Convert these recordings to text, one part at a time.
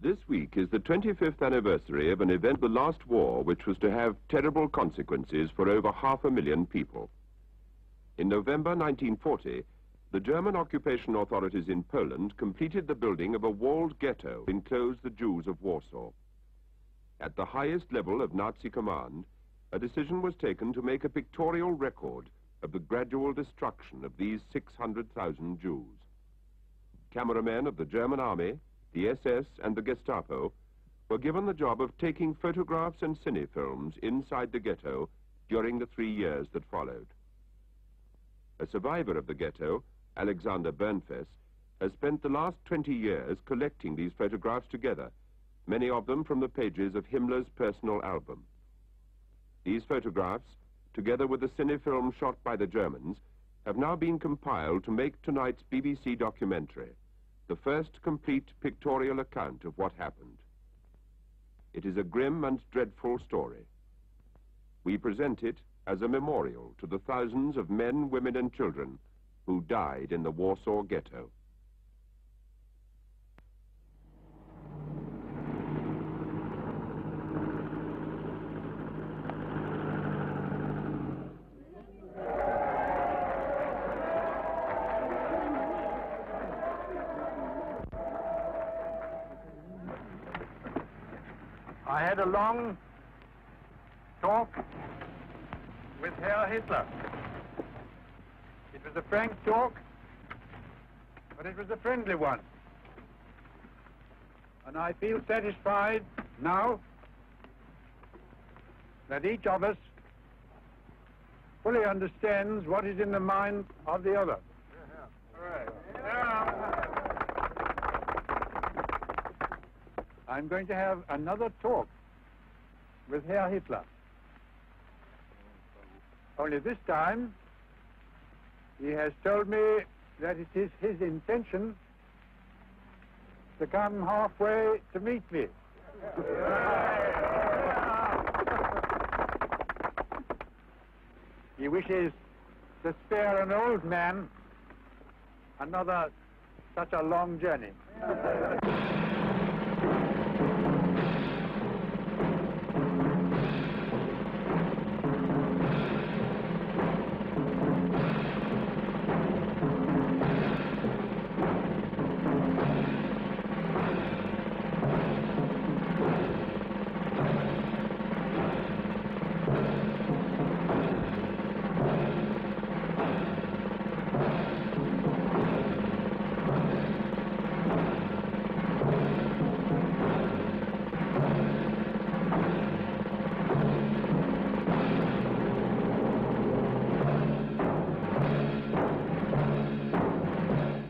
This week is the 25th anniversary of an event, the last war, which was to have terrible consequences for over 500,000 people. In November 1940, the German occupation authorities in Poland completed the building of a walled ghetto to enclose the Jews of Warsaw. At the highest level of Nazi command, a decision was taken to make a pictorial record of the gradual destruction of these 600,000 Jews. Cameramen of the German army, the SS and the Gestapo were given the job of taking photographs and cinefilms inside the ghetto during the 3 years that followed. A survivor of the ghetto, Alexander Bernfes, has spent the last 20 years collecting these photographs together, many of them from the pages of Himmler's personal album. These photographs, together with the cinefilm shot by the Germans, have now been compiled to make tonight's BBC documentary, the first complete pictorial account of what happened. It is a grim and dreadful story. We present it as a memorial to the thousands of men, women and children who died in the Warsaw Ghetto. I had a long talk with Herr Hitler. It was a frank talk, but it was a friendly one. And I feel satisfied now that each of us fully understands what is in the mind of the other. I'm going to have another talk with Herr Hitler. Only this time, he has told me that it is his intention to come halfway to meet me. He wishes to spare an old man another such a long journey.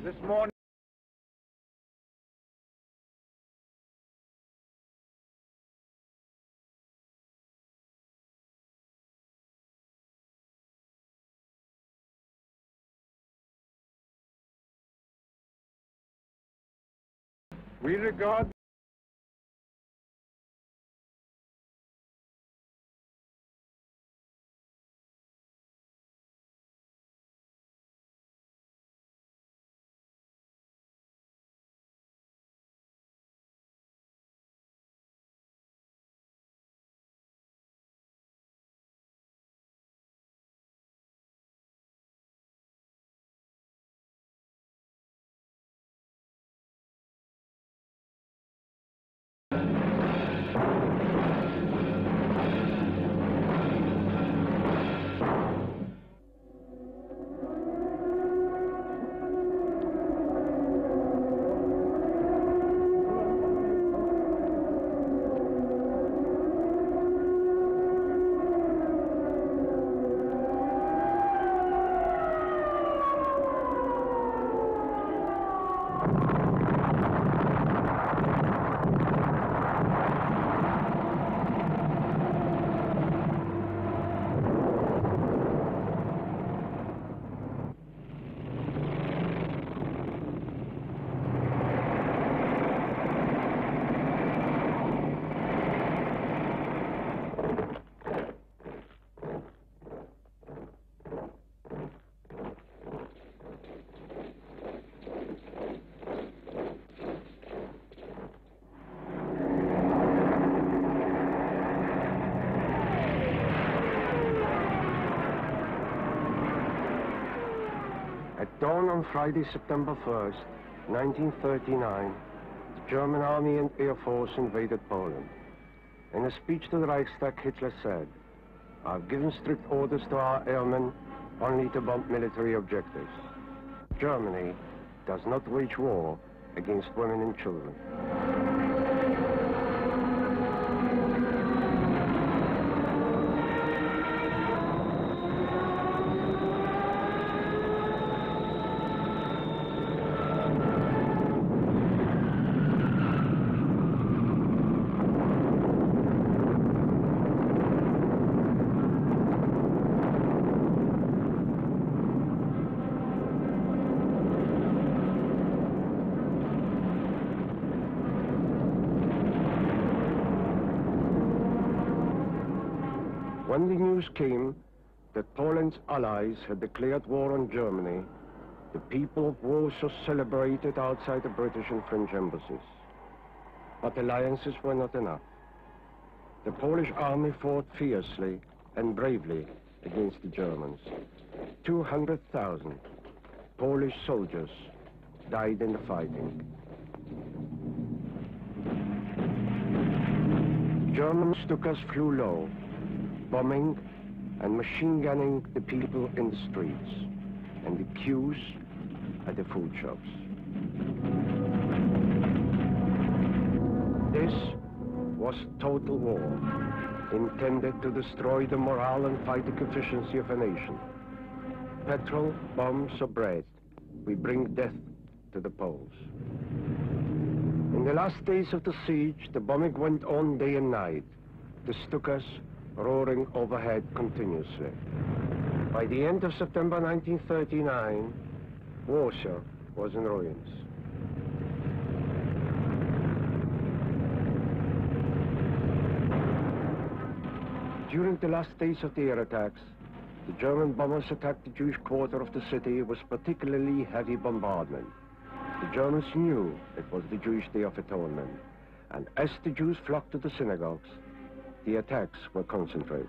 This morning, we regard At dawn on Friday, September 1st, 1939, the German Army and Air Force invaded Poland. In a speech to the Reichstag, Hitler said, "I've given strict orders to our airmen only to bomb military objectives. Germany does not wage war against women and children." When the news came that Poland's allies had declared war on Germany, the people of Warsaw celebrated outside the British and French embassies. But alliances were not enough. The Polish army fought fiercely and bravely against the Germans. 200,000 Polish soldiers died in the fighting. German Stukas flew low, bombing and machine gunning the people in the streets and the queues at the food shops. This was total war, intended to destroy the morale and fighting efficiency of a nation. Petrol, bombs, or bread, we bring death to the Poles. In the last days of the siege, the bombing went on day and night, the Stukas roaring overhead continuously. By the end of September 1939, Warsaw was in ruins. During the last days of the air attacks, the German bombers attacked the Jewish quarter of the city with particularly heavy bombardment. The Germans knew it was the Jewish Day of Atonement, and as the Jews flocked to the synagogues, the attacks were concentrated.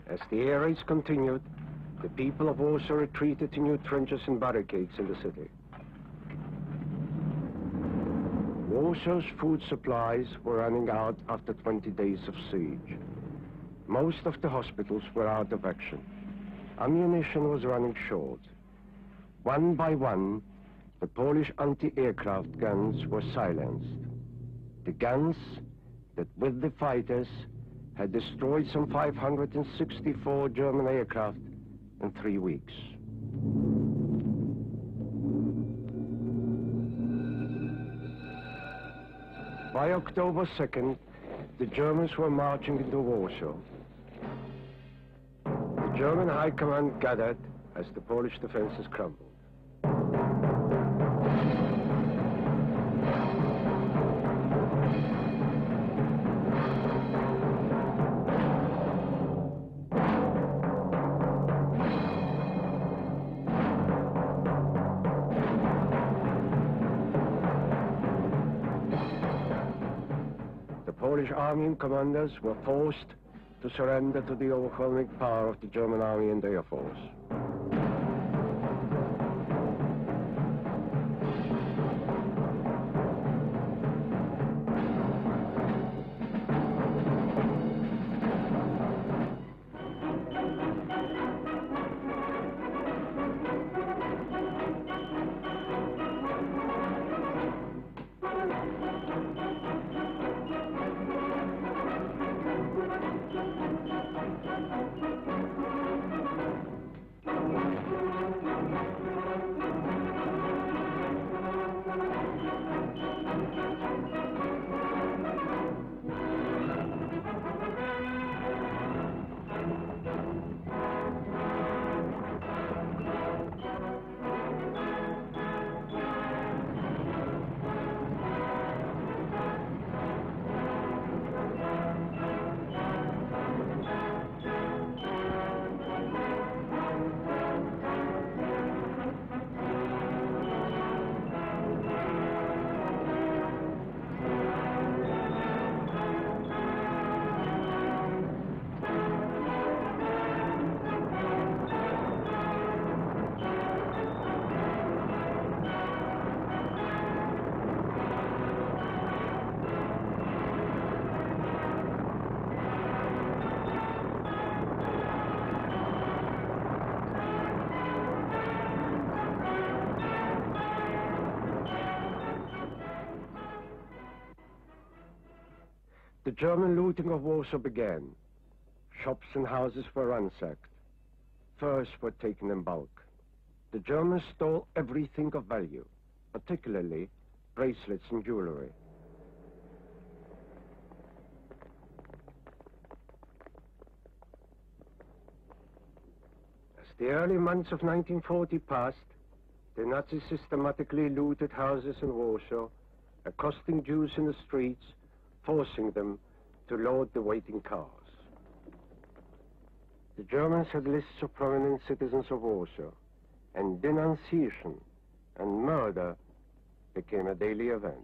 As the air raids continued, the people of Warsaw retreated to new trenches and barricades in the city. Warsaw's food supplies were running out after 20 days of siege. Most of the hospitals were out of action. Ammunition was running short. One by one, the Polish anti-aircraft guns were silenced. The guns that with the fighters had destroyed some 564 German aircraft in 3 weeks. By October 2nd, the Germans were marching into Warsaw. The German High Command gathered as the Polish defenses crumbled. Polish army and commanders were forced to surrender to the overwhelming power of the German army and air force. The German looting of Warsaw began. Shops and houses were ransacked. Furs were taken in bulk. The Germans stole everything of value, particularly bracelets and jewelry. As the early months of 1940 passed, the Nazis systematically looted houses in Warsaw, accosting Jews in the streets, forcing them to load the waiting cars. The Germans had lists of prominent citizens of Warsaw, and denunciation and murder became a daily event.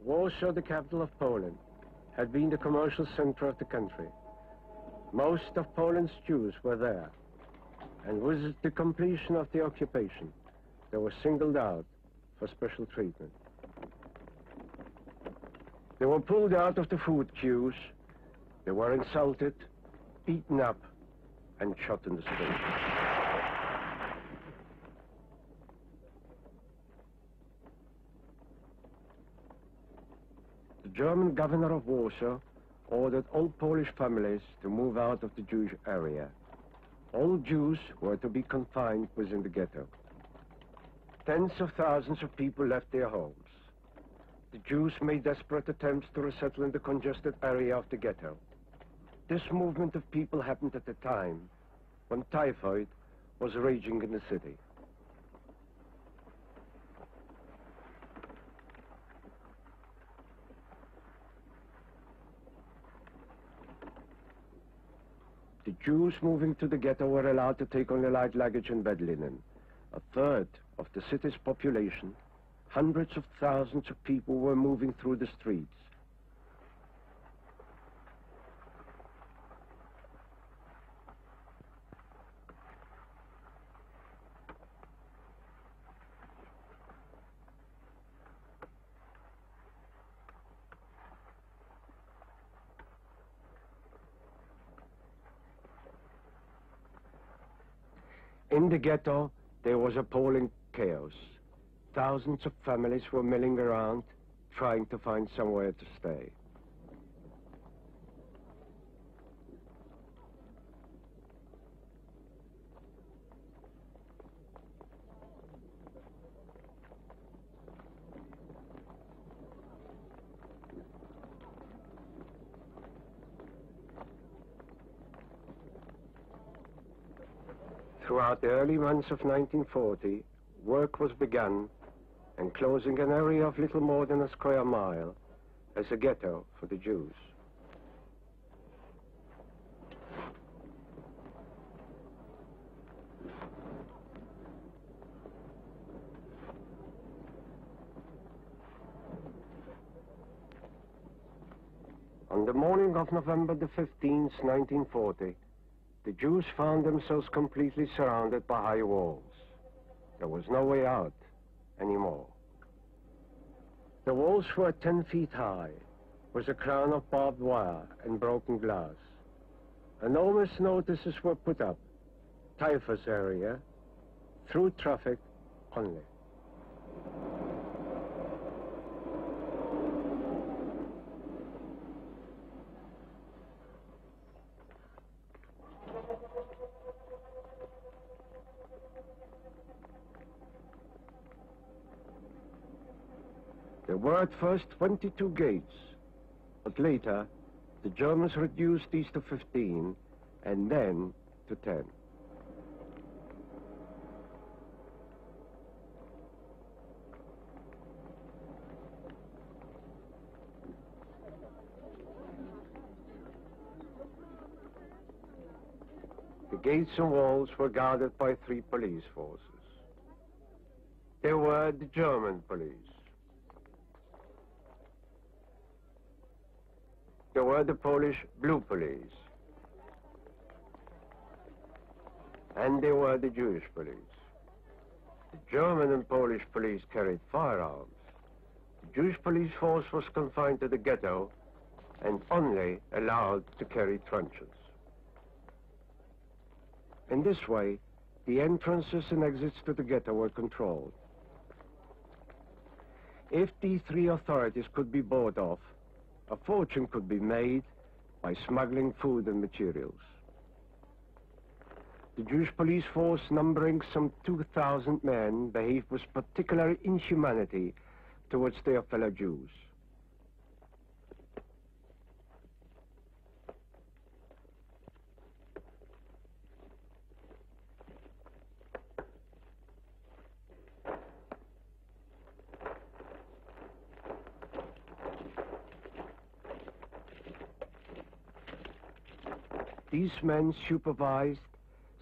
Warsaw, the capital of Poland, had been the commercial center of the country. Most of Poland's Jews were there, and with the completion of the occupation, they were singled out for special treatment. They were pulled out of the food queues, they were insulted, beaten up, and shot in the street. The German governor of Warsaw ordered all Polish families to move out of the Jewish area. All Jews were to be confined within the ghetto. Tens of thousands of people left their homes. The Jews made desperate attempts to resettle in the congested area of the ghetto. This movement of people happened at a time when typhoid was raging in the city. The Jews moving to the ghetto were allowed to take only light luggage and bed linen. A third of the city's population, hundreds of thousands of people were moving through the streets. In the ghetto, there was appalling chaos. Thousands of families were milling around, trying to find somewhere to stay. Throughout the early months of 1940, work was begun enclosing an area of little more than a square mile as a ghetto for the Jews. On the morning of November the 15th, 1940, the Jews found themselves completely surrounded by high walls. There was no way out anymore. The walls were 10 feet high, with a crown of barbed wire and broken glass. Enormous notices were put up: typhus area, through traffic only. There were at first 22 gates, but later the Germans reduced these to 15 and then to 10. The gates and walls were guarded by 3 police forces. They were the German police. There were the Polish Blue Police. And there were the Jewish police. The German and Polish police carried firearms. The Jewish police force was confined to the ghetto and only allowed to carry truncheons. In this way, the entrances and exits to the ghetto were controlled. If these three authorities could be bought off, a fortune could be made by smuggling food and materials. The Jewish police force, numbering some 2,000 men, behaved with particular inhumanity towards their fellow Jews. These men supervised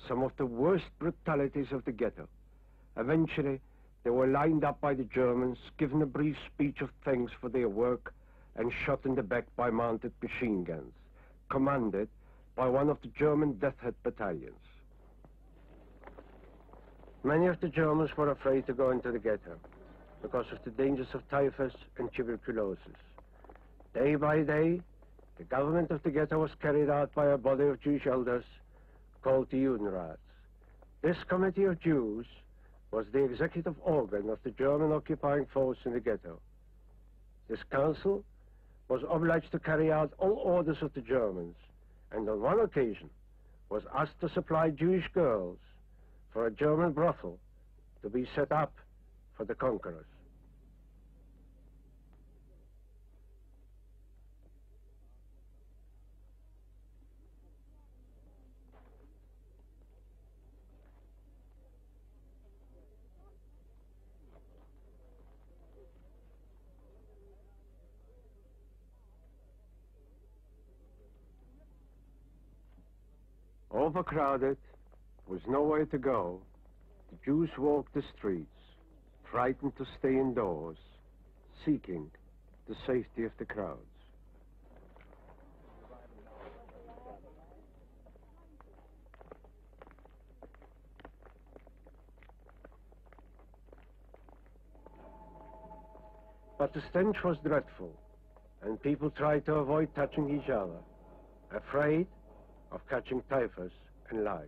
some of the worst brutalities of the ghetto. Eventually, they were lined up by the Germans, given a brief speech of thanks for their work, and shot in the back by mounted machine guns, commanded by one of the German Death Head battalions. Many of the Germans were afraid to go into the ghetto because of the dangers of typhus and tuberculosis. Day by day, the government of the ghetto was carried out by a body of Jewish elders called the Judenrats. This committee of Jews was the executive organ of the German occupying force in the ghetto. This council was obliged to carry out all orders of the Germans, and on one occasion was asked to supply Jewish girls for a German brothel to be set up for the conquerors. Overcrowded, with nowhere to go, the Jews walked the streets, frightened to stay indoors, seeking the safety of the crowds. But the stench was dreadful, and people tried to avoid touching each other, afraid of catching typhus and lice.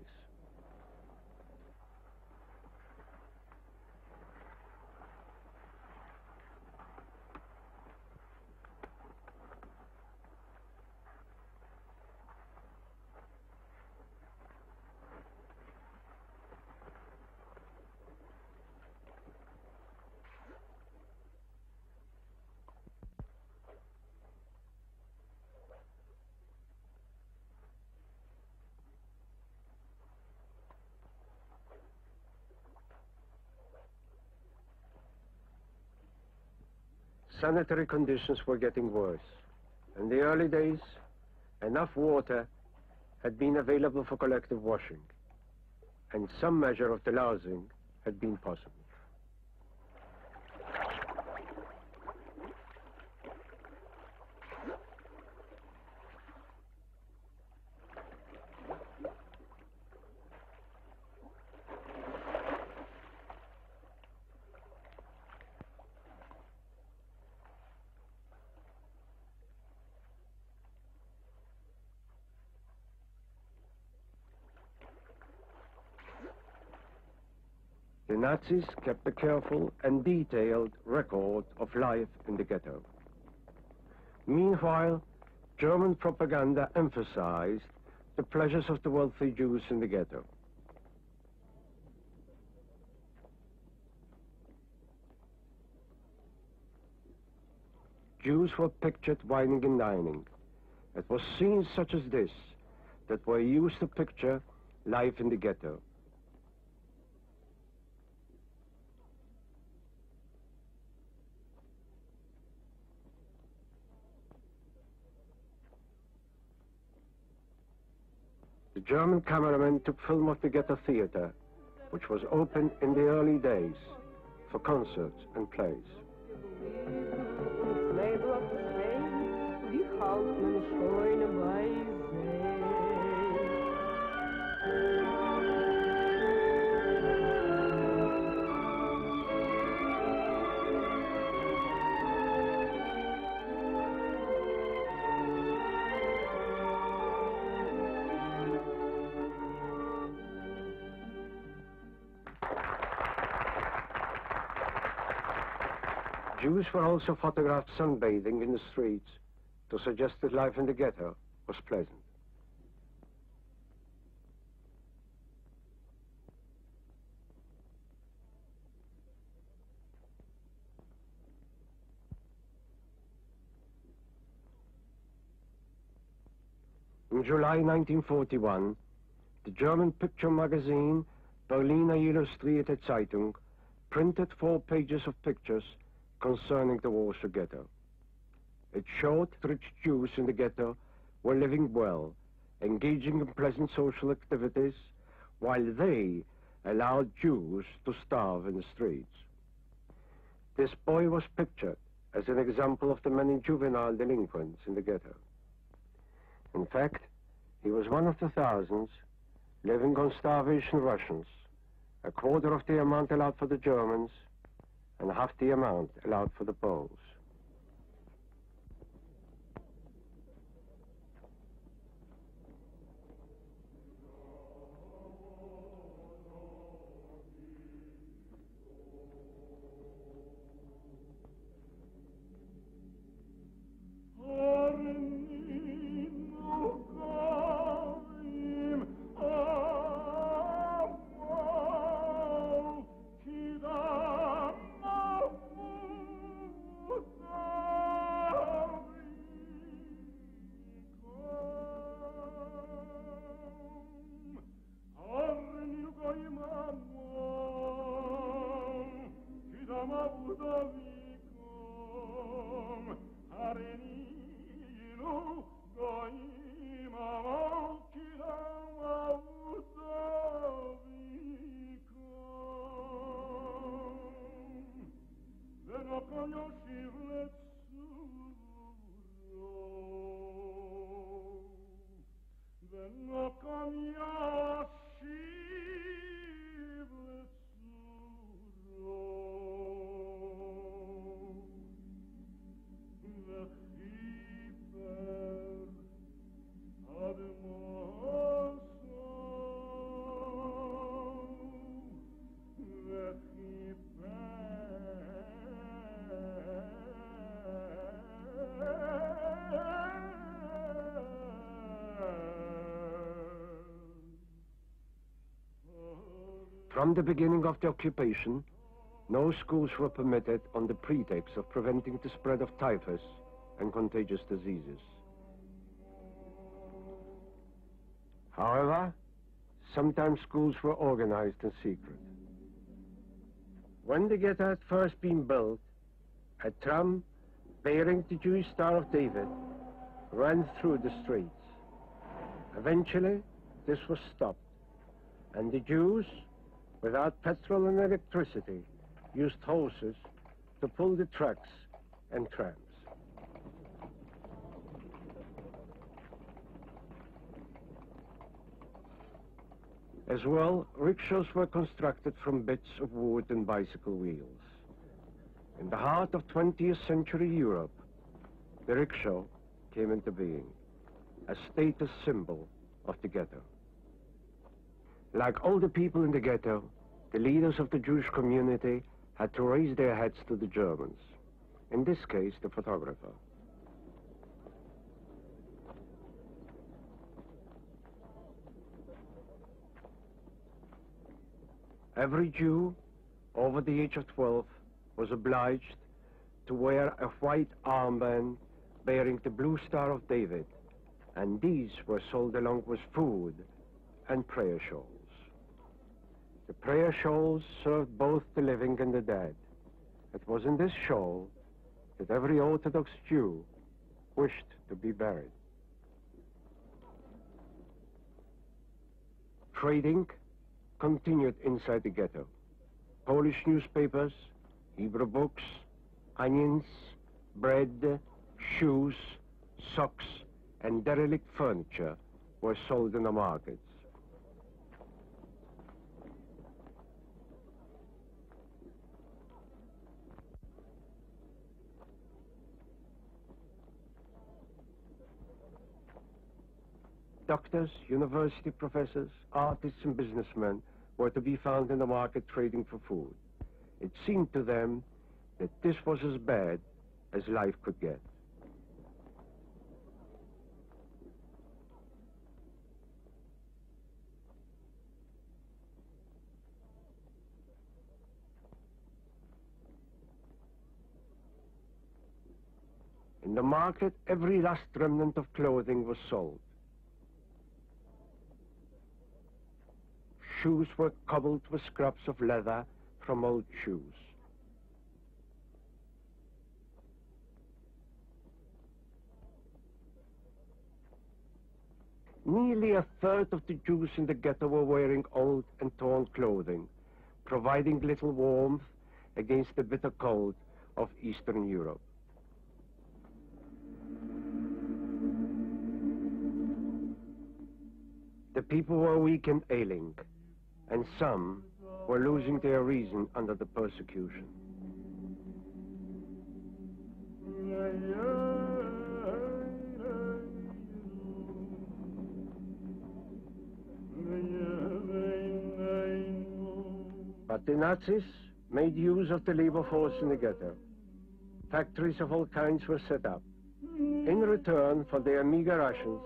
Sanitary conditions were getting worse. In the early days, enough water had been available for collective washing, and some measure of delousing had been possible. The Nazis kept a careful and detailed record of life in the ghetto. Meanwhile, German propaganda emphasized the pleasures of the wealthy Jews in the ghetto. Jews were pictured wining and dining. It was scenes such as this that were used to picture life in the ghetto. The German cameraman took film of the ghetto theater, which was open in the early days for concerts and plays. Jews were also photographed sunbathing in the streets to suggest that life in the ghetto was pleasant. In July 1941, the German picture magazine Berliner Illustrierte Zeitung printed 4 pages of pictures concerning the Warsaw Ghetto. It showed that rich Jews in the ghetto were living well, engaging in pleasant social activities, while they allowed Jews to starve in the streets. This boy was pictured as an example of the many juvenile delinquents in the ghetto. In fact, he was one of the thousands living on starvation rations, a quarter of the amount allowed for the Germans and half the amount allowed for the Poles. From the beginning of the occupation, no schools were permitted on the pretext of preventing the spread of typhus and contagious diseases. However, sometimes schools were organized in secret. When the ghetto had first been built, a tram bearing the Jewish Star of David ran through the streets. Eventually, this was stopped, and the Jews, without petrol and electricity, used hoses to pull the trucks and trams. As well, rickshaws were constructed from bits of wood and bicycle wheels. In the heart of 20th century Europe, the rickshaw came into being, a status symbol of the ghetto. Like all the people in the ghetto, the leaders of the Jewish community had to raise their heads to the Germans, in this case, the photographer. Every Jew over the age of 12 was obliged to wear a white armband bearing the blue Star of David, and these were sold along with food and prayer shawls. The prayer shawls served both the living and the dead. It was in this shawl that every Orthodox Jew wished to be buried. Trading continued inside the ghetto. Polish newspapers, Hebrew books, onions, bread, shoes, socks, and derelict furniture were sold in the markets. Doctors, university professors, artists, and businessmen were to be found in the market trading for food. It seemed to them that this was as bad as life could get. In the market, every last remnant of clothing was sold. Shoes were cobbled with scraps of leather from old shoes. Nearly a third of the Jews in the ghetto were wearing old and torn clothing, providing little warmth against the bitter cold of Eastern Europe. The people were weak and ailing, and some were losing their reason under the persecution. But the Nazis made use of the labor force in the ghetto. Factories of all kinds were set up. In return for their meager rations,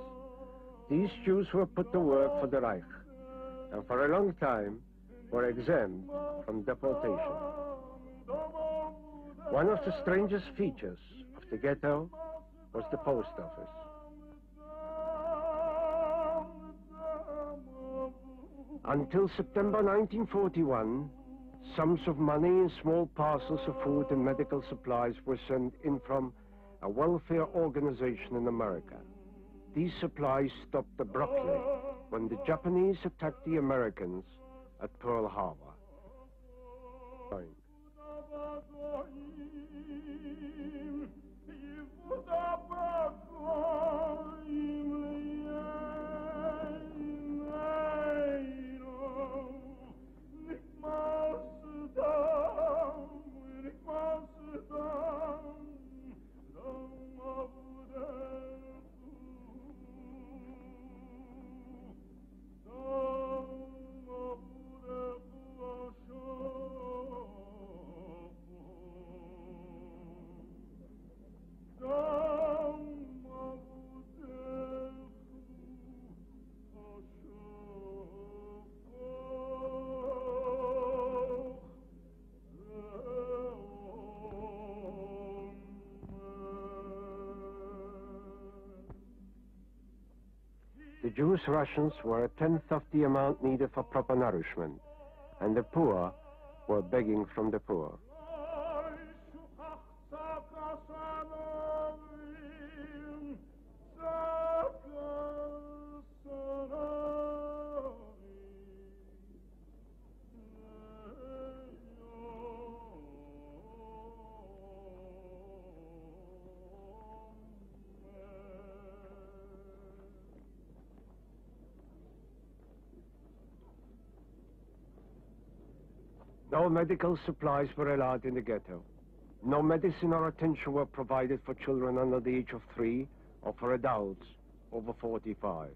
these Jews were put to work for the Reich, and for a long time were exempt from deportation. One of the strangest features of the ghetto was the post office. Until September 1941, sums of money and small parcels of food and medical supplies were sent in from a welfare organization in America. These supplies stopped abruptly when the Japanese attacked the Americans at Pearl Harbor. The Jews' rations were a tenth of the amount needed for proper nourishment, and the poor were begging from the poor. No medical supplies were allowed in the ghetto. No medicine or attention were provided for children under the age of 3 or for adults over 45.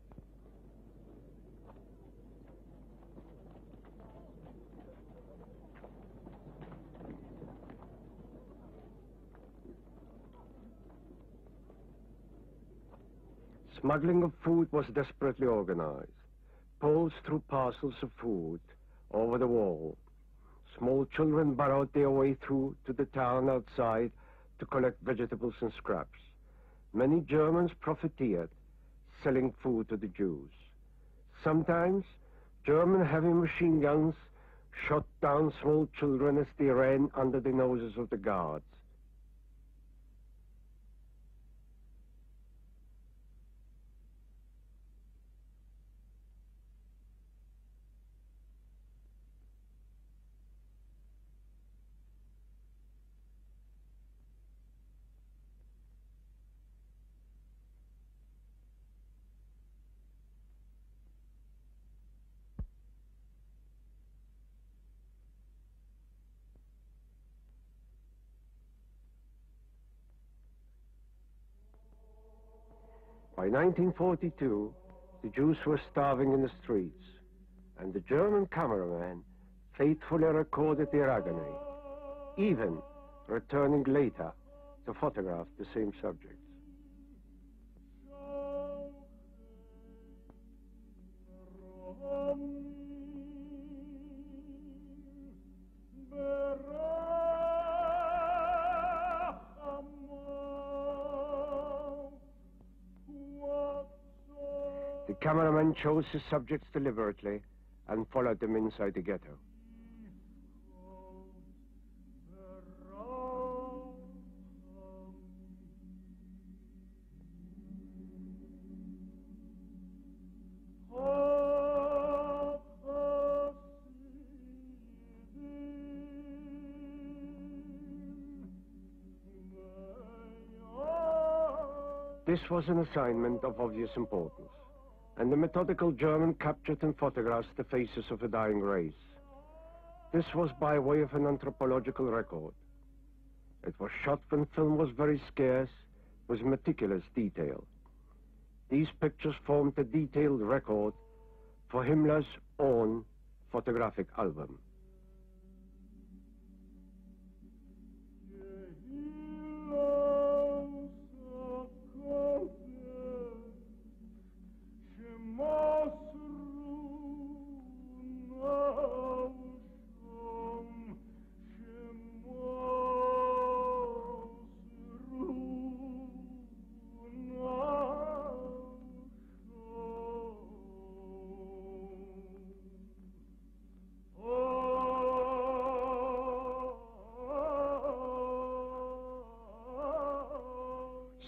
Smuggling of food was desperately organized. Poles threw parcels of food over the wall. Small children burrowed their way through to the town outside to collect vegetables and scraps. Many Germans profiteered, selling food to the Jews. Sometimes, German heavy machine guns shot down small children as they ran under the noses of the guards. By 1942, the Jews were starving in the streets, and the German cameraman faithfully recorded their agony, even returning later to photograph the same subjects. The cameraman chose his subjects deliberately and followed them inside the ghetto. This was an assignment of obvious importance, and the methodical German captured and photographed the faces of a dying race. This was by way of an anthropological record. It was shot when film was very scarce, with meticulous detail. These pictures formed a detailed record for Himmler's own photographic album.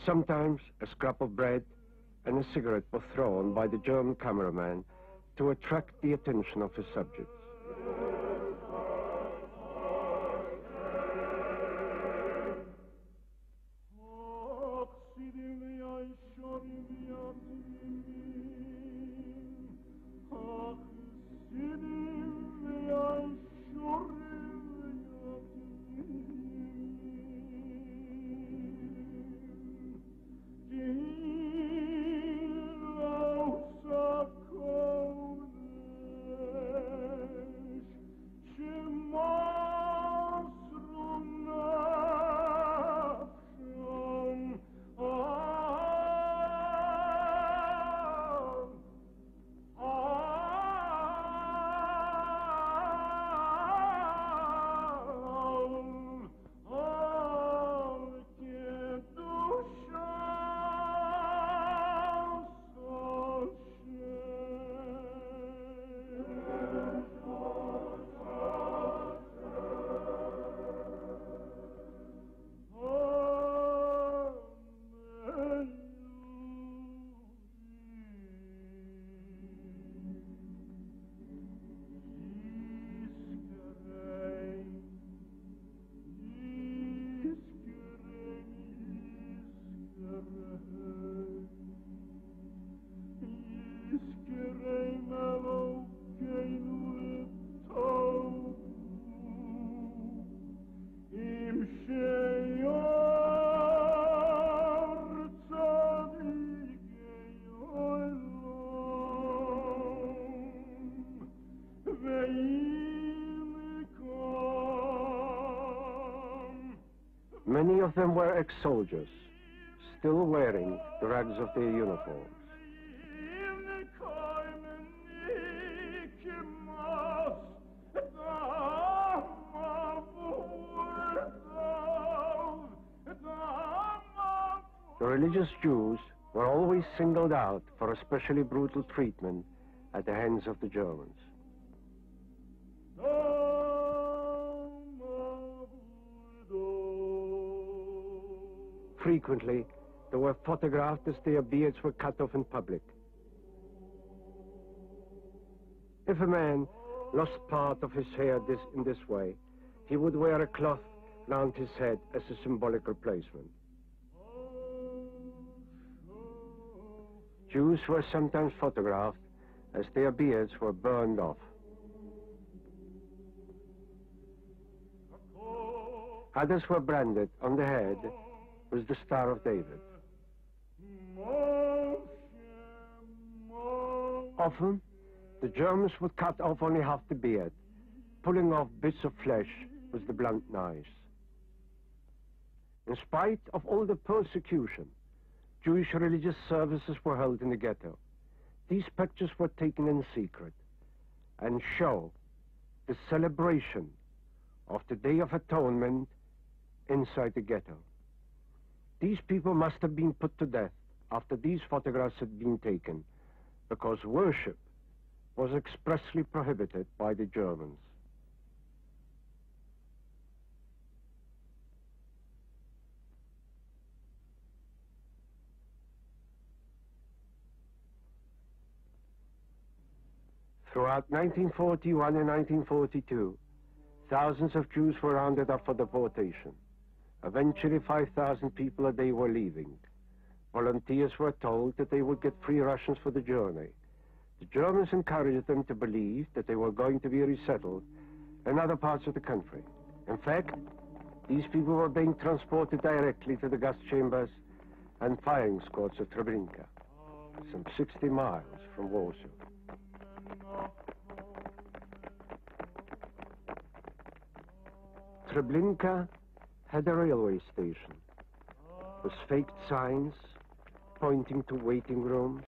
Sometimes a scrap of bread and a cigarette were thrown by the German cameraman to attract the attention of his subjects. Many of them were ex-soldiers, still wearing the rags of their uniforms. The religious Jews were always singled out for especially brutal treatment at the hands of the Germans. Frequently, they were photographed as their beards were cut off in public. If a man lost part of his hair in this way, he would wear a cloth round his head as a symbolic replacement. Jews were sometimes photographed as their beards were burned off. Others were branded on the head with the Star of David. Often, the Germans would cut off only half the beard, pulling off bits of flesh with the blunt knives. In spite of all the persecution, Jewish religious services were held in the ghetto. These pictures were taken in secret and show the celebration of the Day of Atonement inside the ghetto. These people must have been put to death after these photographs had been taken, because worship was expressly prohibited by the Germans. Throughout 1941 and 1942, thousands of Jews were rounded up for deportation. Eventually, 5,000 people a day were leaving. Volunteers were told that they would get free rations for the journey. The Germans encouraged them to believe that they were going to be resettled in other parts of the country. In fact, these people were being transported directly to the gas chambers and firing squads of Treblinka, some 60 miles from Warsaw. Treblinka had a railway station with faked signs pointing to waiting rooms